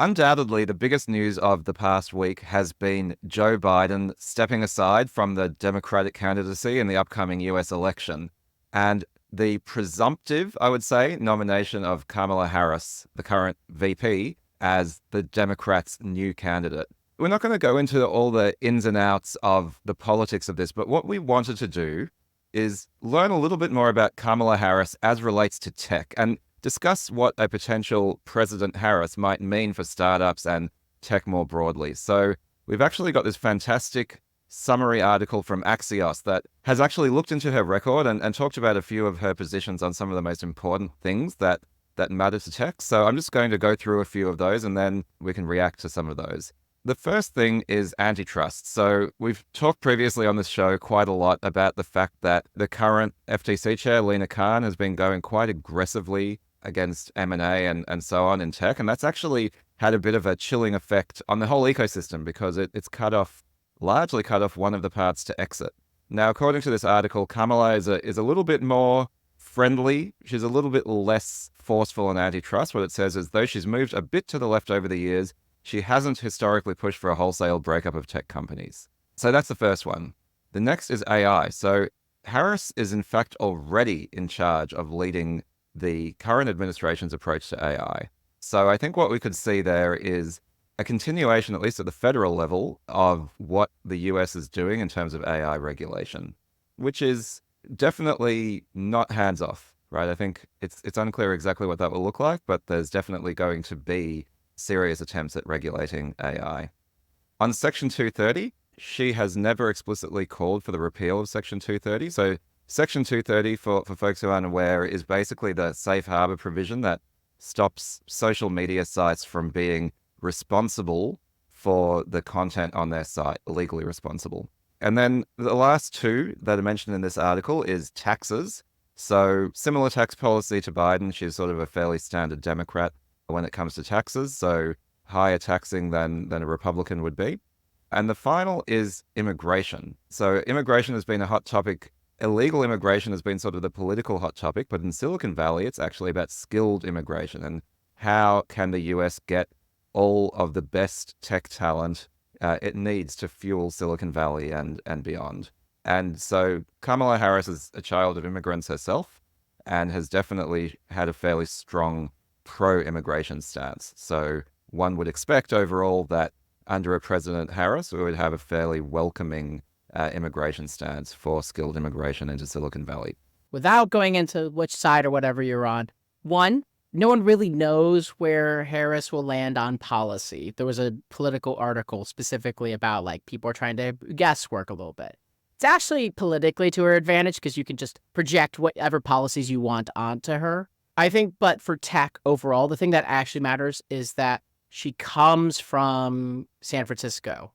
Undoubtedly, the biggest news of the past week has been Joe Biden stepping aside from the Democratic candidacy in the upcoming US election and the presumptive, I would say, nomination of Kamala Harris, the current VP, as the Democrats' new candidate. We're not going to go into all the ins and outs of the politics of this, but what we wanted to do is learn a little bit more about Kamala Harris as relates to tech and discuss what a potential President Harris might mean for startups and tech more broadly. So we've actually got this fantastic summary article from Axios that has actually looked into her record and talked about a few of her positions on some of the most important things that matter to tech. So I'm just going to go through a few of those and then we can react to some of those. The first thing is antitrust. So we've talked previously on this show quite a lot about the fact that the current FTC chair, Lina Khan, has been going quite aggressively against M&A and so on in tech. And that's actually had a bit of a chilling effect on the whole ecosystem because it's largely cut off one of the paths to exit. Now, according to this article, Kamala is a little bit more friendly. She's a little bit less forceful on antitrust. What it says is, though she's moved a bit to the left over the years, she hasn't historically pushed for a wholesale breakup of tech companies. So that's the first one. The next is AI. So Harris is in fact already in charge of leading the current administration's approach to AI. So I think what we could see there is a continuation, at least at the federal level, of what the US is doing in terms of AI regulation, which is definitely not hands-off, right? I think it's unclear exactly what that will look like, but there's definitely going to be serious attempts at regulating AI. On Section 230, she has never explicitly called for the repeal of Section 230. So Section 230, for folks who aren't aware, is basically the safe harbor provision that stops social media sites from being responsible for the content on their site, legally responsible. And then the last two that are mentioned in this article is taxes. So similar tax policy to Biden, she's sort of a fairly standard Democrat when it comes to taxes, so higher taxing than a Republican would be. And the final is immigration. So immigration has been a hot topic. Illegal immigration has been sort of the political hot topic, but in Silicon Valley, it's actually about skilled immigration and how can the US get all of the best tech talent it needs to fuel Silicon Valley and beyond. And so Kamala Harris is a child of immigrants herself and has definitely had a fairly strong pro-immigration stance. So one would expect overall that under a President Harris, we would have a fairly welcoming immigration stance for skilled immigration into Silicon Valley. Without going into which side or whatever you're on, one, no one really knows where Harris will land on policy. There was a political article specifically about people are trying to guesswork a little bit. It's actually politically to her advantage because you can just project whatever policies you want onto her. I think, but for tech overall, the thing that actually matters is that she comes from San Francisco.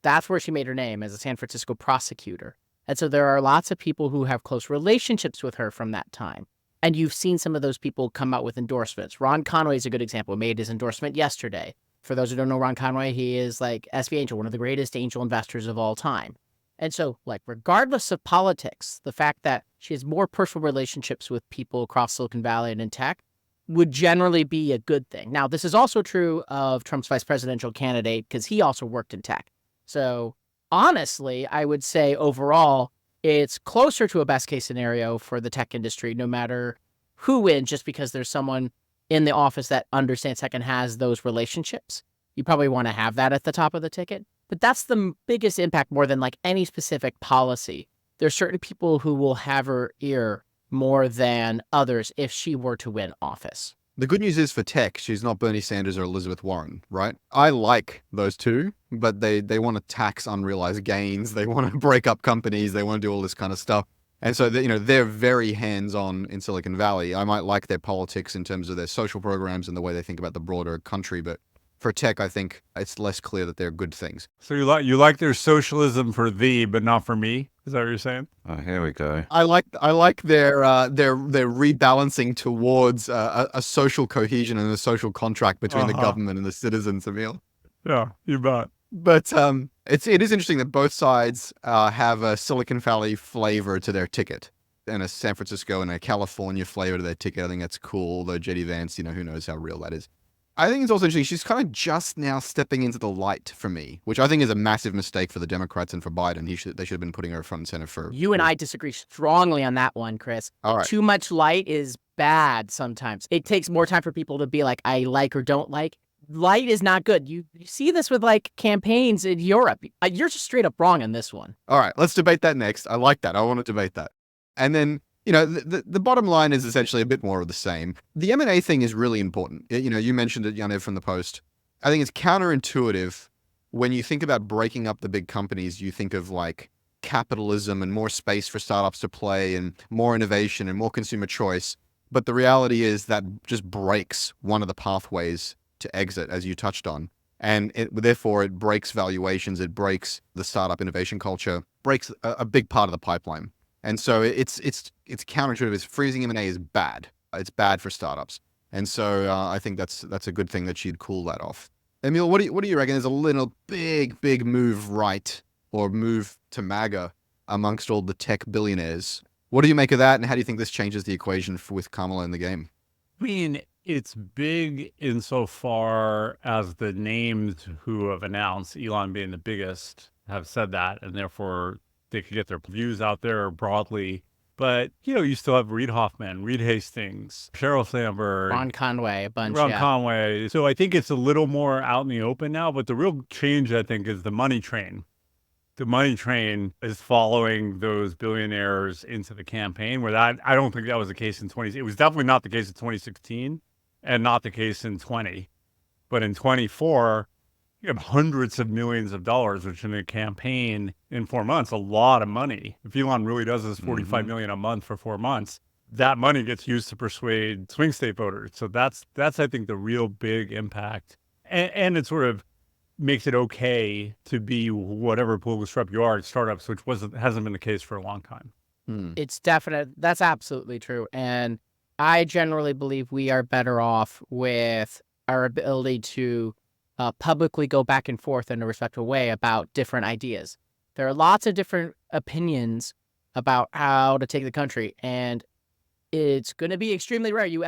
That's where she made her name, as a San Francisco prosecutor. And so there are lots of people who have close relationships with her from that time. And you've seen some of those people come out with endorsements. Ron Conway is a good example. He made his endorsement yesterday. For those who don't know Ron Conway, he is SB Angel, one of the greatest angel investors of all time. And so, regardless of politics, the fact that she has more personal relationships with people across Silicon Valley and in tech would generally be a good thing. Now, this is also true of Trump's vice presidential candidate because he also worked in tech. So, honestly, I would say overall, it's closer to a best case scenario for the tech industry, no matter who wins, just because there's someone in the office that understands tech and has those relationships. You probably want to have that at the top of the ticket. But that's the biggest impact more than any specific policy. There's certain people who will have her ear more than others if she were to win office. The good news is for tech, she's not Bernie Sanders or Elizabeth Warren, right? I like those two, but they want to tax unrealized gains. They want to break up companies. They want to do all this kind of stuff. And so, they're very hands-on in Silicon Valley. I might like their politics in terms of their social programs and the way they think about the broader country, but for tech, I think it's less clear that they're good things. So you like their socialism for thee, but not for me? Is that what you're saying? Oh, here we go. I like their rebalancing towards a social cohesion and a social contract between the government and the citizens, Emil. Yeah, you bet. But it is interesting that both sides have a Silicon Valley flavor to their ticket and a San Francisco and a California flavor to their ticket. I think that's cool, although JD Vance, who knows how real that is. I think it's also interesting. She's kind of just now stepping into the light for me, which I think is a massive mistake for the Democrats and for Biden. They should have been putting her front and center for. You and I disagree strongly on that one, Chris. All right. Too much light is bad sometimes. It takes more time for people to be like, I like or don't like. Light is not good. You see this with like campaigns in Europe. You're just straight up wrong on this one. All right, let's debate that next. I like that. I want to debate that. And then, the bottom line is essentially a bit more of the same. The M&A thing is really important. You mentioned it, Yaniv, from the Post. I think it's counterintuitive when you think about breaking up the big companies. You think of like capitalism and more space for startups to play and more innovation and more consumer choice. But the reality is that just breaks one of the pathways to exit, as you touched on. And therefore, it breaks valuations, it breaks the startup innovation culture, breaks a big part of the pipeline. And so it's counterintuitive. It's freezing M&A is bad. It's bad for startups. And so I think that's a good thing that she'd cool that off. Emil, what do you reckon? There's a little big move right, or move to MAGA amongst all the tech billionaires. What do you make of that, and how do you think this changes the equation with Kamala in the game? I mean, it's big insofar as the names who have announced, Elon being the biggest, have said that, and therefore they could get their views out there broadly. But, you still have Reid Hoffman, Reed Hastings, Sheryl Sandberg, Ron Conway, a bunch, Ron yeah. Conway. So I think it's a little more out in the open now, but the real change, I think, is the money train. The money train is following those billionaires into the campaign, where I don't think that was the case in 20. It was definitely not the case in 2016 and not the case in 20. But in 24, you have hundreds of millions of dollars, which in a campaign in 4 months, a lot of money. If Elon really does this 45 million a month for 4 months, that money gets used to persuade swing state voters. So that's I think, the real big impact. And it sort of makes it okay to be whatever political stripe you are at startups, which hasn't been the case for a long time. It's definite. That's absolutely true. And I generally believe we are better off with our ability to publicly go back and forth in a respectful way about different ideas. There are lots of different opinions about how to take the country, and it's going to be extremely rare. You're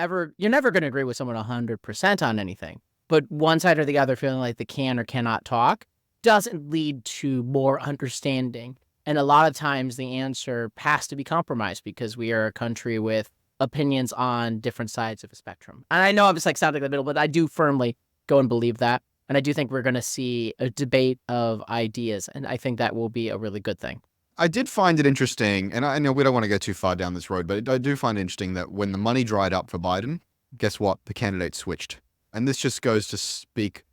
never going to agree with someone 100% on anything. But one side or the other feeling like they can or cannot talk doesn't lead to more understanding. And a lot of times the answer has to be compromised because we are a country with opinions on different sides of a spectrum. And I know I'm just like sounding in the middle, but I do firmly go and believe that. And I do think we're going to see a debate of ideas. And I think that will be a really good thing. I did find it interesting, and I know we don't want to go too far down this road, but I do find it interesting that when the money dried up for Biden, guess what? The candidates switched. And this just goes to speak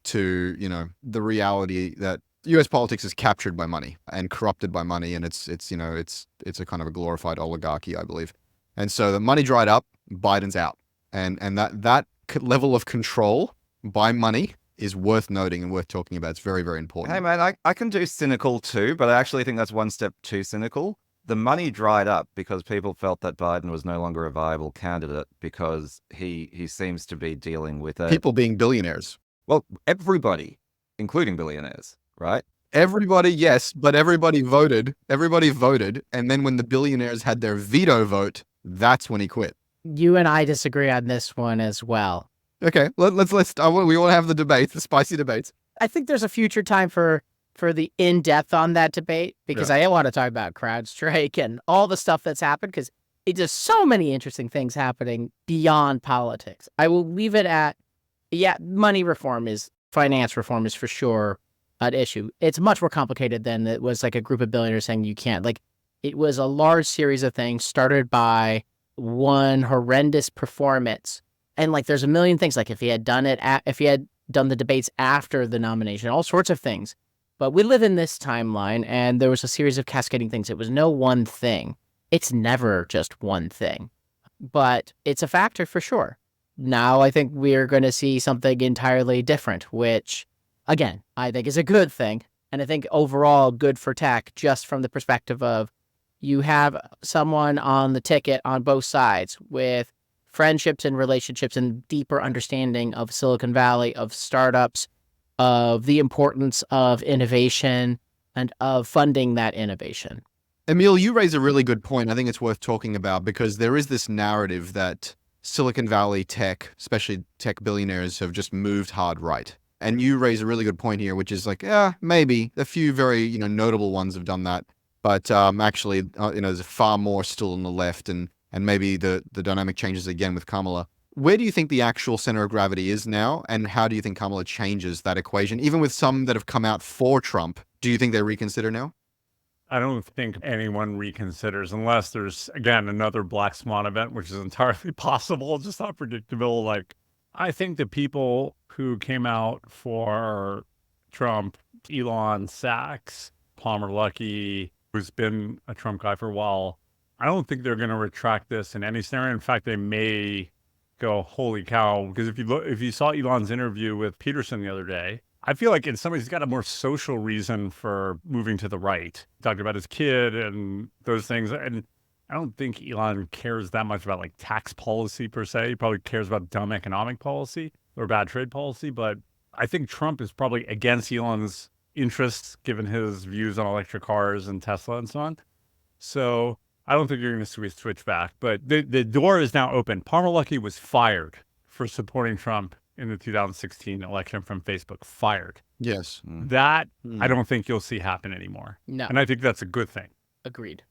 to, the reality that U.S. politics is captured by money and corrupted by money. And it's a kind of a glorified oligarchy, I believe. And so the money dried up, Biden's out. And that level of control by money is worth noting and worth talking about. It's very, very important. Hey, man, I can do cynical too, but I actually think that's one step too cynical. The money dried up because people felt that Biden was no longer a viable candidate because he seems to be dealing with people being billionaires. Well, everybody, including billionaires, right? Everybody, yes, but everybody voted. Everybody voted. And then when the billionaires had their veto vote, that's when he quit. You and I disagree on this one as well. Okay, we want to have the debates, the spicy debates. I think there's a future time for the in-depth on that debate, because I want to talk about CrowdStrike and all the stuff that's happened, because it's just so many interesting things happening beyond politics. I will leave it at, finance reform is for sure an issue. It's much more complicated than it was like a group of billionaires saying you can't. Like, it was a large series of things started by one horrendous performance. And like, there's a million things, like if he had done the debates after the nomination, all sorts of things. But we live in this timeline, and there was a series of cascading things. It was no one thing. It's never just one thing. But it's a factor for sure. Now I think we're going to see something entirely different, which, again, I think is a good thing. And I think overall good for tech, just from the perspective of you have someone on the ticket on both sides with friendships and relationships and deeper understanding of Silicon Valley, of startups, of the importance of innovation and of funding that innovation. Emil, you raise a really good point. I think it's worth talking about, because there is this narrative that Silicon Valley tech, especially tech billionaires, have just moved hard right. And you raise a really good point here, which is like, yeah, maybe a few very, notable ones have done that. But actually, there's far more still on the left, and maybe the dynamic changes again with Kamala. Where do you think the actual center of gravity is now, and how do you think Kamala changes that equation? Even with some that have come out for Trump, do you think they reconsider now? I don't think anyone reconsiders unless there's, again, another black swan event, which is entirely possible, just unpredictable. Like, I think the people who came out for Trump, Elon, Sachs, Palmer Luckey, who's been a Trump guy for a while, I don't think they're going to retract this in any scenario. In fact, they may go, holy cow, because if you saw Elon's interview with Peterson the other day, I feel like it's somebody who's got a more social reason for moving to the right. He talked about his kid and those things. And I don't think Elon cares that much about like tax policy per se. He probably cares about dumb economic policy or bad trade policy. But I think Trump is probably against Elon's interests, given his views on electric cars and Tesla and so on. So I don't think you're going to switch back. But the door is now open. Palmer Luckey was fired for supporting Trump in the 2016 election from Facebook. Fired. Yes. That I don't think you'll see happen anymore. No. And I think that's a good thing. Agreed.